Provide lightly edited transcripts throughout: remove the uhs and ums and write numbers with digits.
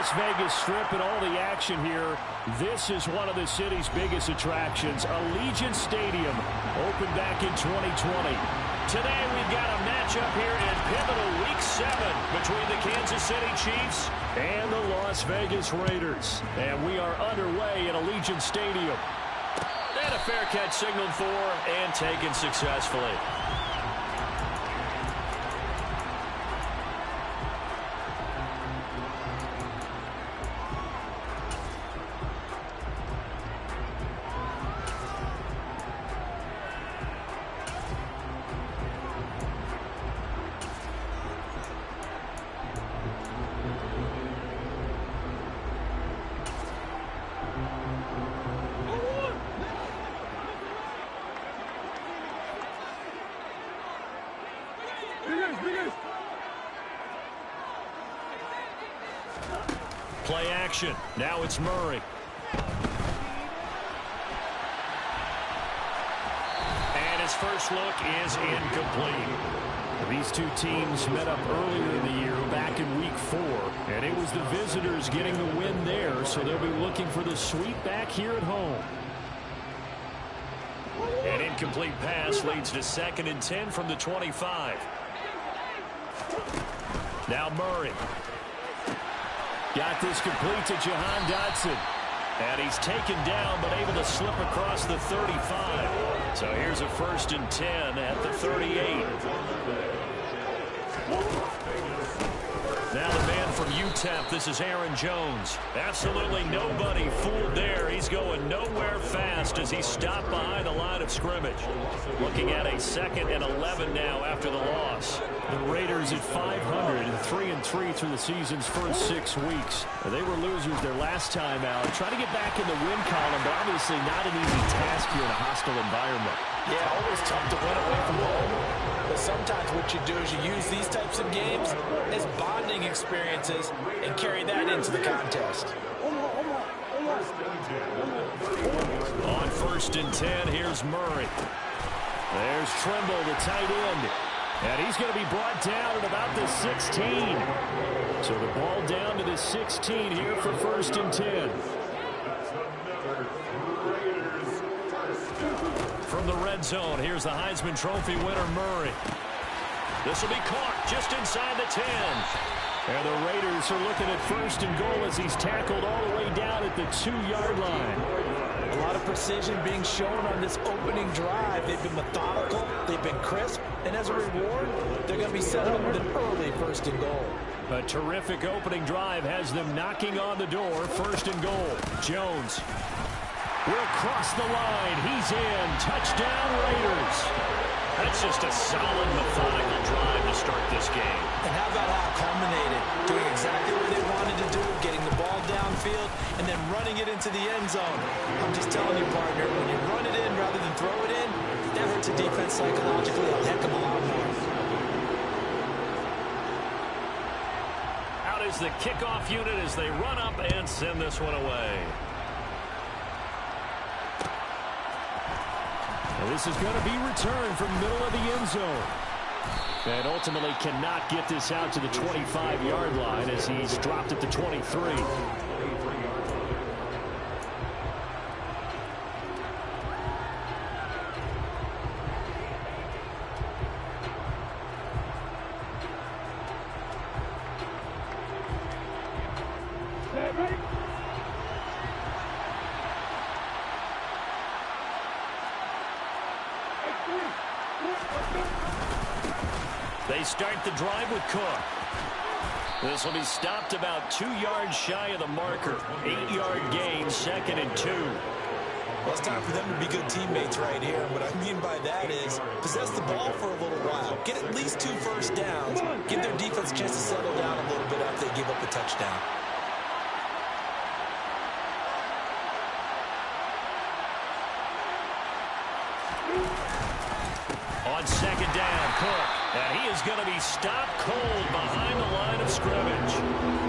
Las Vegas Strip and all the action here. This is one of the city's biggest attractions. Allegiant Stadium opened back in 2020. Today we've got a matchup here in pivotal Week 7 between the Kansas City Chiefs and the Las Vegas Raiders. And we are underway at Allegiant Stadium. And a fair catch signaled for and taken successfully. Play action. Now it's Murray. And his first look is incomplete. These two teams met up earlier in the year back in Week 4. And it was the visitors getting the win there, so they'll be looking for the sweep back here at home. An incomplete pass leads to 2nd and 10 from the 25. Now Murray. Got this complete to Jahan Dotson. And he's taken down but able to slip across the 35. So here's a 1st and 10 at the 38. Now the man from UTEP, this is Aaron Jones. Absolutely nobody fooled there. He's going nowhere fast as he stopped behind the line of scrimmage. Looking at a 2nd and 11 now after the loss. The Raiders at 500 and 3-3 through the season's first 6 weeks. They were losers their last time out. Trying to get back in the win column, but obviously not an easy task here in a hostile environment. Yeah, always tough to win away from home. But sometimes what you do is you use these types of games as bonding experiences and carry that into the contest. On 1st and 10, here's Murray. There's Trimble, the tight end. And he's going to be brought down at about the 16. So the ball down to the 16 here for 1st and 10. From the red zone, here's the Heisman Trophy winner, Murray. This will be caught just inside the 10. And the Raiders are looking at 1st and goal as he's tackled all the way down at the 2-yard line. A lot of precision being shown on this opening drive. They've been methodical, they've been crisp, and as a reward, they're going to be set up with an early 1st and goal. A terrific opening drive has them knocking on the door. 1st and goal. Jones. We're across the line. He's in. Touchdown, Raiders. That's just a solid, methodical drive to start this game. And how about how it culminated? Doing exactly what they wanted to do, getting the ball downfield, and then running it into the end zone. I'm just telling you, partner, when you run it in rather than throw it in, that hurts a defense psychologically a heck of a lot more. Out is the kickoff unit as they run up and send this one away. This is going to be returned from middle of the end zone. And ultimately cannot get this out to the 25-yard line as he's dropped at the 23. They start the drive with Cook. This will be stopped about 2 yards shy of the marker. 8-yard gain, 2nd and 2. Well, it's time for them to be good teammates right here. What I mean by that is possess the ball for a little while. Get at least 2 first downs. Give their defense a chance to settle down a little bit after they give up a touchdown. On 2nd down, Cook. And he is going to be stopped cold behind the line of scrimmage.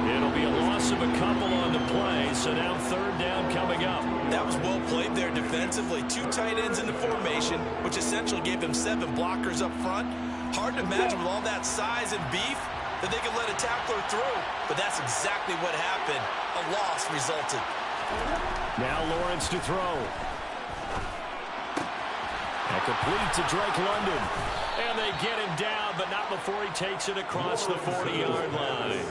It'll be a loss of a couple on the play, so now 3rd down coming up. That was well played there defensively. 2 tight ends in the formation, which essentially gave them 7 blockers up front. Hard to imagine with all that size and beef that they could let a tackler through, but that's exactly what happened. A loss resulted. Now Lawrence to throw. And complete to Drake London. And they get him down, but not before he takes it across the 40-yard line.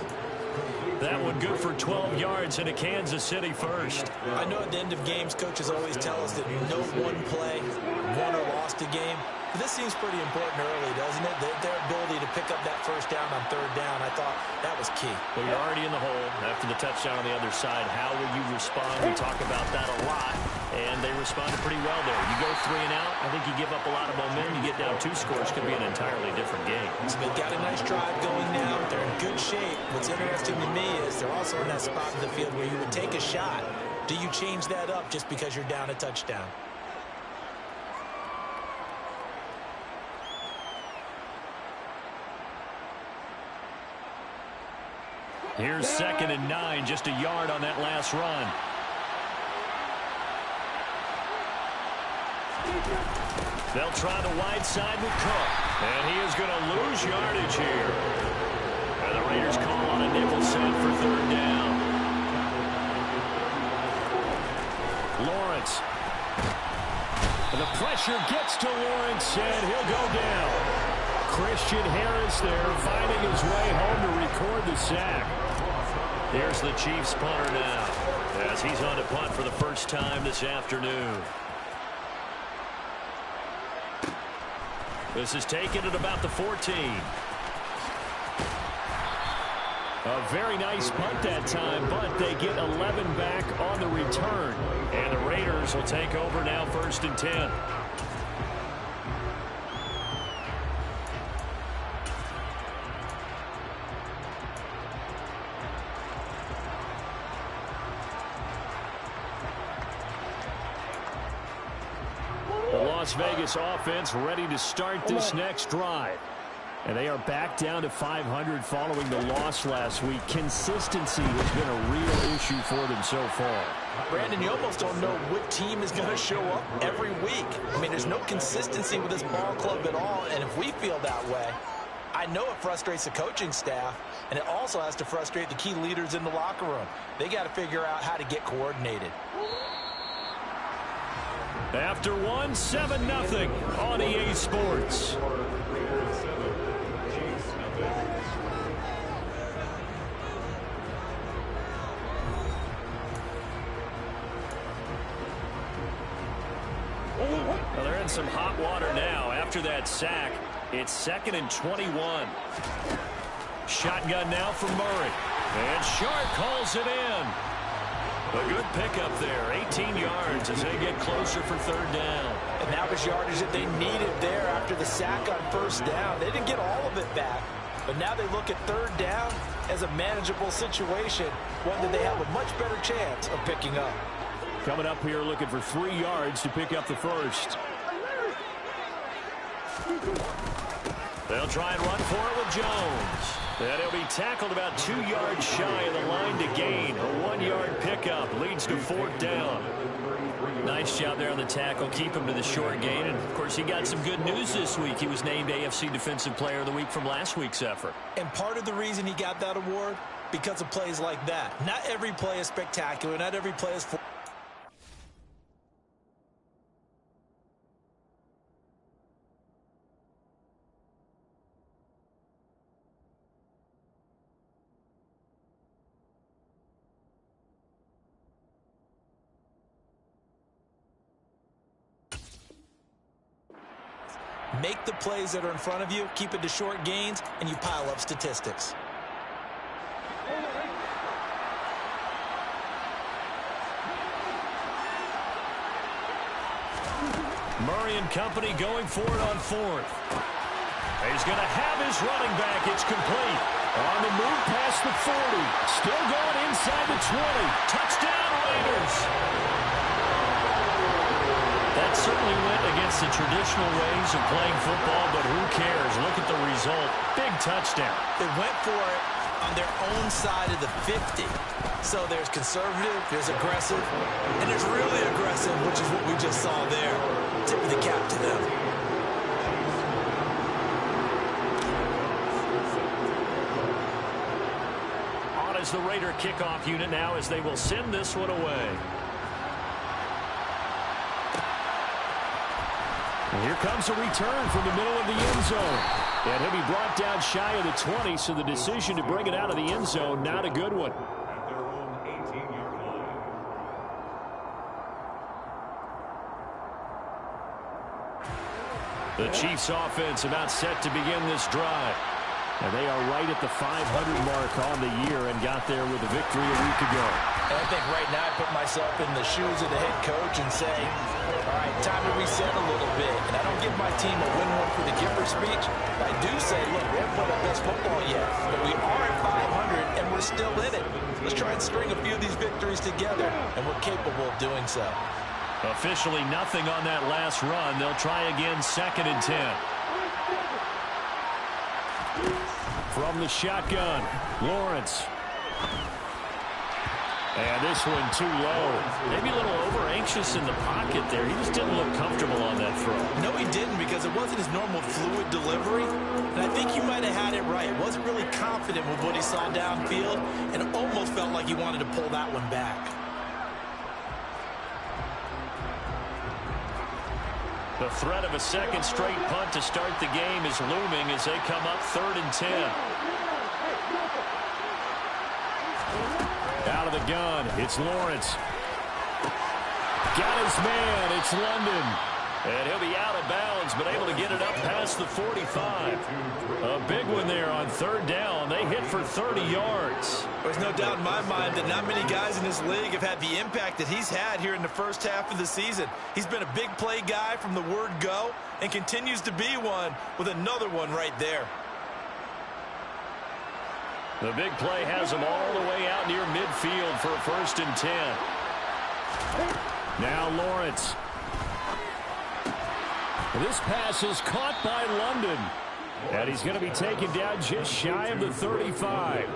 That one good for 12 yards and a Kansas City first. I know at the end of games, coaches always tell us that no one play won or lost a game. But this seems pretty important early, doesn't it? Their ability to pick up that first down on third down, I thought that was key. Well, you're already in the hole after the touchdown on the other side. How will you respond? We talk about that a lot, and they responded pretty well there. You go 3 and out, I think you give up a lot of momentum. You get down 2 scores, could be an entirely different game. So they've got a nice drive going now. They're in good shape. What's interesting to me is they're also in that spot in the field where you would take a shot. Do you change that up just because you're down a touchdown? Here's 2nd and 9, just a yard on that last run. They'll try the wide side with Cook. And he is going to lose yardage here. And the Raiders call on a nickel set for 3rd down. Lawrence. And the pressure gets to Lawrence, and he'll go down. Christian Harris there finding his way home to record the sack. Here's the Chiefs punter now as he's on to punt for the first time this afternoon. This is taken at about the 14. A very nice punt that time, but they get 11 back on the return. And the Raiders will take over now 1st and 10. Las Vegas offense ready to start this next drive. And they are back down to 500 following the loss last week. Consistency has been a real issue for them so far. Brandon, you almost don't know what team is going to show up every week. I mean, there's no consistency with this ball club at all, and if we feel that way, I know it frustrates the coaching staff, and it also has to frustrate the key leaders in the locker room. They got to figure out how to get coordinated. After 1, 7-0 on EA Sports. Well, they're in some hot water now. After that sack, it's 2nd and 21. Shotgun now for Murray. And Sharp calls it in. A good pickup there, 18 yards as they get closer for 3rd down. And that was yardage that they needed there after the sack on 1st down. They didn't get all of it back, but now they look at 3rd down as a manageable situation, one that they have a much better chance of picking up. Coming up here looking for 3 yards to pick up the first. They'll try and run for it with Jones. And he'll be tackled about 2 yards shy of the line to gain. A 1-yard pickup leads to 4th down. Nice job there on the tackle. Keep him to the short gain. And, of course, he got some good news this week. He was named AFC Defensive Player of the Week from last week's effort. And part of the reason he got that award, because of plays like that. Not every play is spectacular. Not every play is... Make the plays that are in front of you, keep it to short gains, and you pile up statistics. Murray and company going for it on 4th. He's going to have his running back. It's complete. On the move past the 40. Still going inside the 20. Touchdown, Raiders. That certainly went against the traditional ways of playing football, but who cares? Look at the result. Big touchdown. They went for it on their own side of the 50. So there's conservative, there's aggressive, and there's really aggressive, which is what we just saw there. Tip of the cap to them. as the Raider kickoff unit now as they will send this one away. And here comes a return from the middle of the end zone. And he'll be brought down shy of the 20, so the decision to bring it out of the end zone, not a good one. The Chiefs offense about set to begin this drive. And they are right at the 500 mark on the year and got there with a victory a week ago. And I think right now I put myself in the shoes of the head coach and say, all right, time to reset a little bit. And I don't give my team a win one for the giver speech. I do say, look, we haven't played our best football yet, but we are at 500 and we're still in it. Let's try and string a few of these victories together, and we're capable of doing so. Officially nothing on that last run. They'll try again, 2nd and 10. From the shotgun, Lawrence. And this one too low. Maybe a little over-anxious in the pocket there. He just didn't look comfortable on that throw. No, he didn't, because it wasn't his normal fluid delivery. And I think he might have had it right. Wasn't really confident with what he saw downfield, and it almost felt like he wanted to pull that one back. The threat of a second straight punt to start the game is looming as they come up 3rd and 10. Out of the gun, it's Lawrence. Got his man, it's London. And he'll be out of bounds, but able to get it up past the 45. A big one there on 3rd down. They hit for 30 yards. There's no doubt in my mind that not many guys in this league have had the impact that he's had here in the first half of the season. He's been a big play guy from the word go and continues to be one with another one right there. The big play has him all the way out near midfield for a 1st and 10. Now Lawrence. This pass is caught by London. And he's going to be taken down just shy of the 35.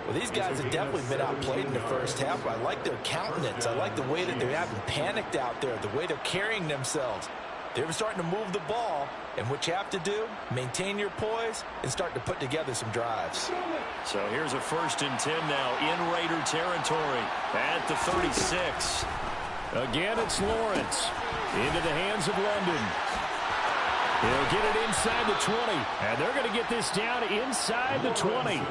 Well, these guys have definitely been outplayed in the first half. I like their countenance. I like the way that they haven't panicked out there, the way they're carrying themselves. They're starting to move the ball, and what you have to do, maintain your poise and start to put together some drives. So here's a 1st and 10 now in Raider territory at the 36. Again, it's Lawrence into the hands of London. He'll get it inside the 20, and they're going to get this down inside the 20.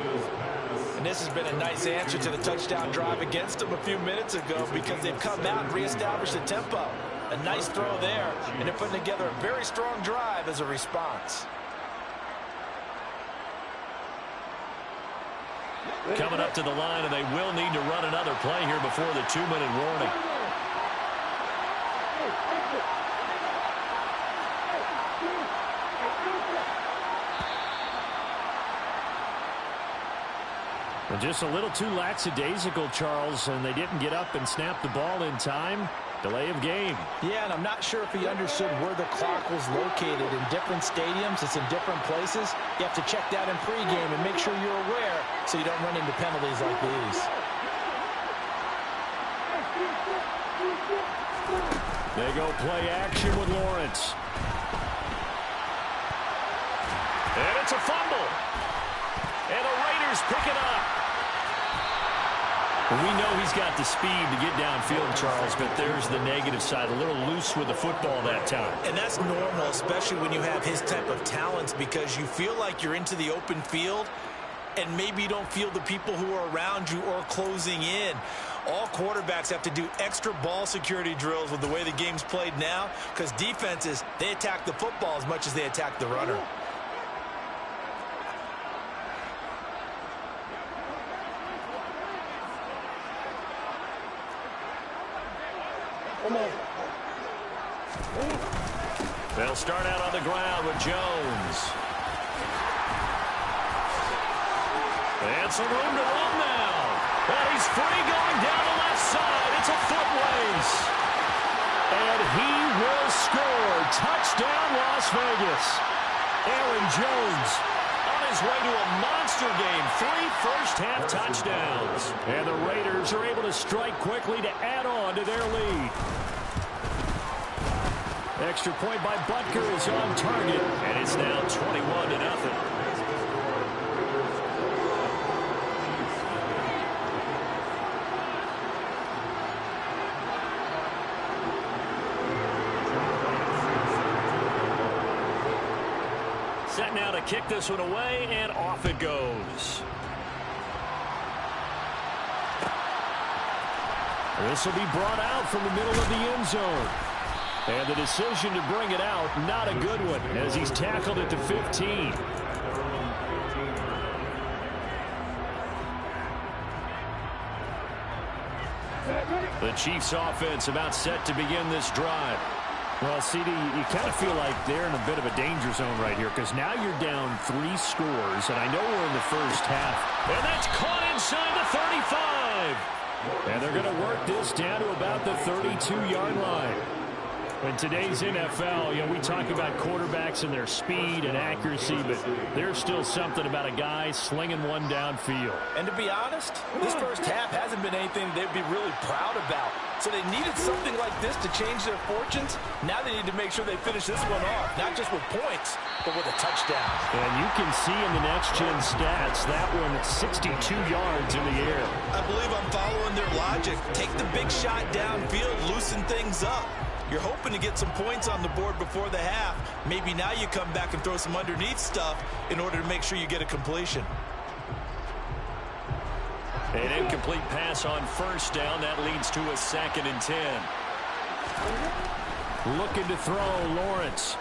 And this has been a nice answer to the touchdown drive against them a few minutes ago, because they've come out and reestablished the tempo. A nice throw there, and they're putting together a very strong drive as a response. Coming up to the line, and they will need to run another play here before the 2-minute warning. And just a little too lackadaisical, Charles, and they didn't get up and snap the ball in time. Delay of game. Yeah, and I'm not sure if he understood where the clock was located. In different stadiums, it's in different places. You have to check that in pregame and make sure you're aware so you don't run into penalties like these. They go play action with Lawrence. And it's a fumble. And the Raiders pick it up. We know he's got the speed to get downfield, Charles, but there's the negative side. A little loose with the football that time. And that's normal, especially when you have his type of talents, because you feel like you're into the open field and maybe you don't feel the people who are around you or closing in. All quarterbacks have to do extra ball security drills with the way the game's played now, because defenses, they attack the football as much as they attack the runner. They'll start out on the ground with Jones. And some room to run now. And he's free going down the left side. It's a foot race. And he will score. Touchdown, Las Vegas. Aaron Jones on his way to a monster game. 3 first-half touchdowns. And the Raiders are able to strike quickly to add on to their lead. Extra point by Butker is on target, and it's now 21-0. set now to kick this one away, and off it goes. This will be brought out from the middle of the end zone. And the decision to bring it out, not a good one, as he's tackled it to 15. The Chiefs offense about set to begin this drive. Well, CD, you kind of feel like they're in a bit of a danger zone right here because now you're down 3 scores, and I know we're in the first half. And that's caught inside the 35. And they're going to work this down to about the 32-yard line. In today's NFL, we talk about quarterbacks and their speed and accuracy, but there's still something about a guy slinging one downfield. And to be honest, this first half hasn't been anything they'd be really proud about. So they needed something like this to change their fortunes. Now they need to make sure they finish this one off, not just with points, but with a touchdown. And you can see in the next-gen stats, that one at 62 yards in the air. I believe I'm following their logic. Take the big shot downfield, loosen things up. You're hoping to get some points on the board before the half. Maybe now you come back and throw some underneath stuff in order to make sure you get a completion. An incomplete pass on first down. That leads to a 2nd and 10. Looking to throw, Lawrence.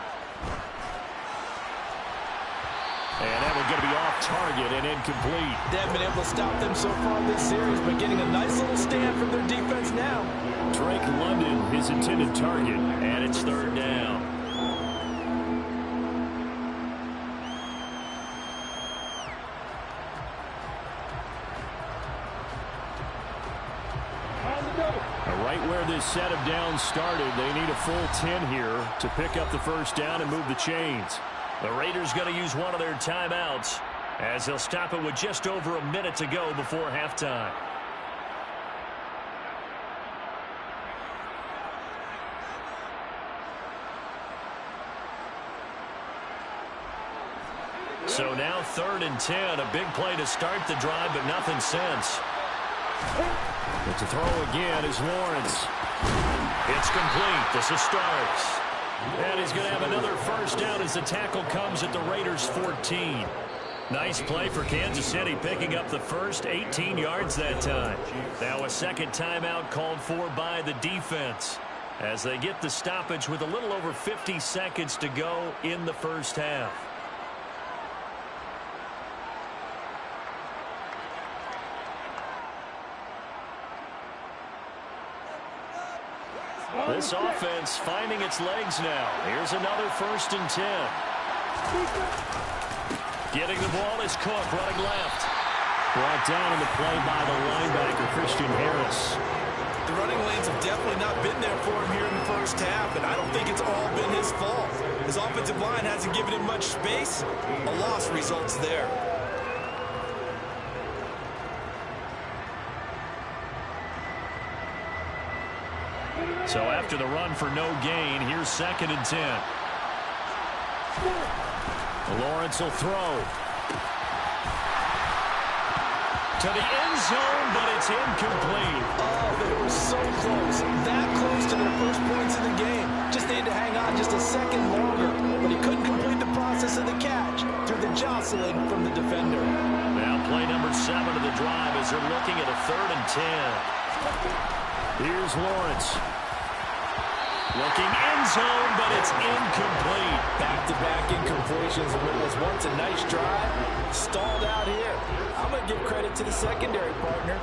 And that one's going to be off target and incomplete. They haven't been able to stop them so far this series, but getting a nice little stand from their defense now. Drake London, his intended target, and it's 3rd down. Right where this set of downs started, they need a full 10 here to pick up the first down and move the chains. The Raiders going to use one of their timeouts as they'll stop it with just over a minute to go before halftime. So now 3rd and 10, a big play to start the drive, but nothing since. But to throw again is Lawrence. It's complete. This is Starks. And he's going to have another first down as the tackle comes at the Raiders' 14. Nice play for Kansas City, picking up the first 18 yards that time. Now a second timeout called for by the defense as they get the stoppage with a little over 50 seconds to go in the first half. This offense finding its legs now. Here's another 1st and 10. Getting the ball is Cook, running left. Brought down in the play by the linebacker, Christian Harris. The running lanes have definitely not been there for him here in the first half, and I don't think it's all been his fault. His offensive line hasn't given him much space. A loss results there. So after the run for no gain, here's 2nd and 10. Lawrence will throw. To the end zone, but it's incomplete. Oh, they were so close. That close to their first points in the game. Just needed to hang on just a second longer, but he couldn't complete the process of the catch through the jostling from the defender. Now play number 7 of the drive as they're looking at a 3rd and 10. Here's Lawrence. Looking end zone, but it's incomplete. Back-to-back incompletions in what was once a nice drive. Stalled out here. I'm going to give credit to the secondary partner.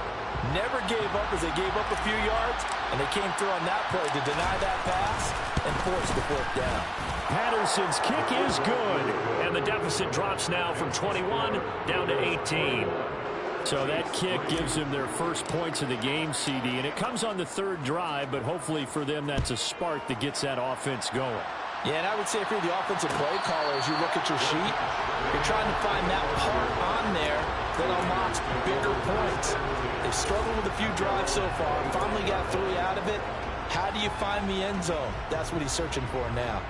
Never gave up as they gave up a few yards, and they came through on that play to deny that pass and force the 4th down. Patterson's kick is good, and the deficit drops now from 21 down to 18. So that kick gives them their first points of the game, CD, and it comes on the 3rd drive, but hopefully for them that's a spark that gets that offense going. Yeah, and I would say if you're the offensive play caller, as you look at your sheet, you're trying to find that part on there that unlocks bigger points. They've struggled with a few drives so far, finally got 3 out of it. How do you find the end zone? That's what he's searching for now.